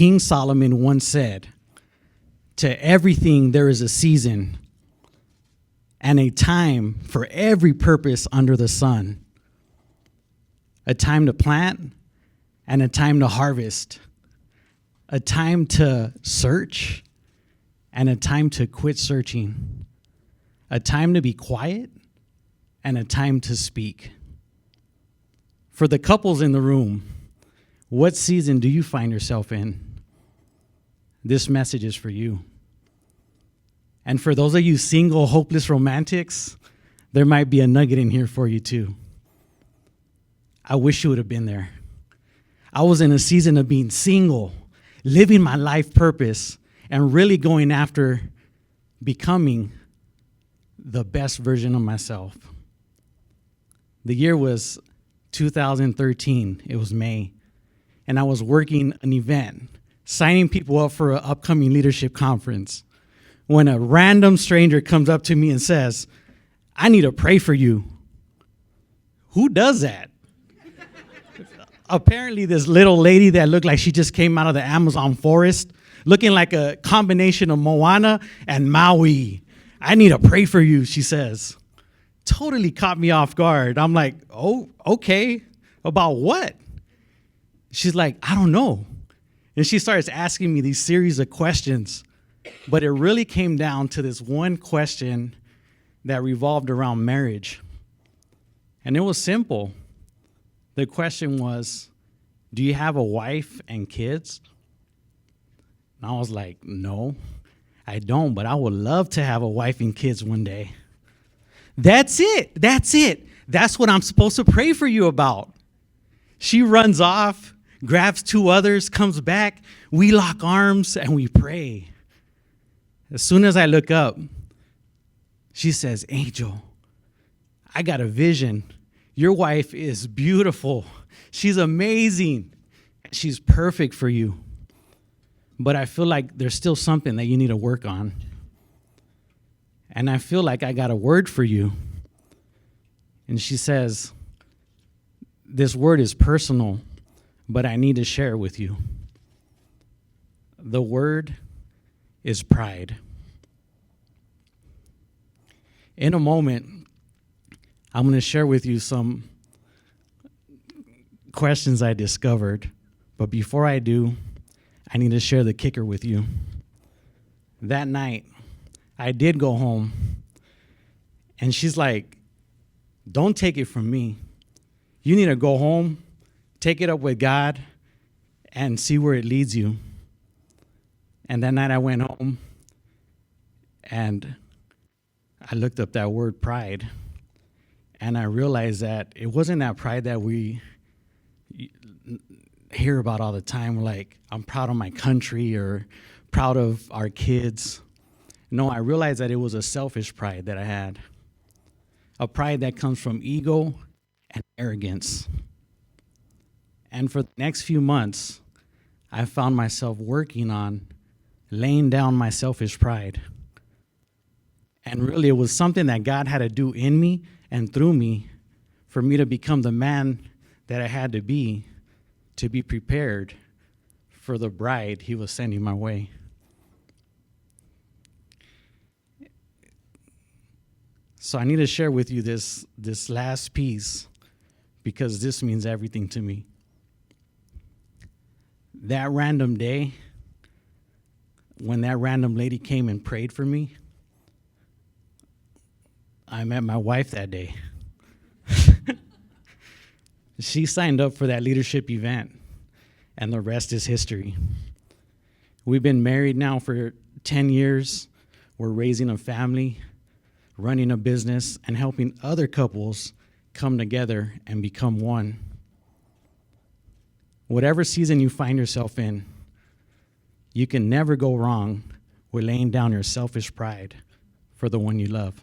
King Solomon once said, "To everything there is a season and a time for every purpose under the sun. A time to plant and a time to harvest. A time to search and a time to quit searching. A time to be quiet and a time to speak." For the couples in the room, what season do you find yourself in? This message is for you. And for those of you single, hopeless romantics, there might be a nugget in here for you too. I wish you would have been there. I was in a season of being single, living my life purpose, and really going after becoming the best version of myself. The year was 2013. It was May. And I was working an event, signing people up for an upcoming leadership conference, when a random stranger comes up to me and says, "I need to pray for you." Who does that? Apparently this little lady that looked like she just came out of the Amazon forest, looking like a combination of Moana and Maui. "I need to pray for you," she says. Totally caught me off guard. I'm like, "Oh, okay. About what?" She's like, "I don't know." And she starts asking me these series of questions. But it really came down to this one question that revolved around marriage. And it was simple. The question was, "Do you have a wife and kids?" And I was like, "No, I don't, but I would love to have a wife and kids one day." That's it. That's what I'm supposed to pray for you about. She runs off, grabs two others, comes back. We lock arms and we pray. As soon as I look up, she says, "Angel, I got a vision. Your wife is beautiful. She's amazing. She's perfect for you. But I feel like there's still something that you need to work on. And I feel like I got a word for you." And she says, "This word is personal, but I need to share it with you." The word is pride. In a moment, I'm going to share with you some questions I discovered. But before I do, I need to share the kicker with you. That night, I did go home, and she's like, "Don't take it from me. You need to go home, take it up with God, and see where it leads you." And that night I went home, and I looked up that word pride, and I realized that it wasn't that pride that we hear about all the time. We're like, "I'm proud of my country," or "proud of our kids." No, I realized that it was a selfish pride that I had, a pride that comes from ego and arrogance. And for the next few months, I found myself working on laying down my selfish pride. And really, it was something that God had to do in me and through me for me to become the man that I had to be prepared for the bride He was sending my way. So I need to share with you this last piece, because this means everything to me. That random day, when that random lady came and prayed for me, I met my wife that day. She signed up for that leadership event, and the rest is history. We've been married now for 10 years. We're raising a family, running a business, and helping other couples come together and become one. Whatever season you find yourself in, you can never go wrong with laying down your selfish pride for the one you love.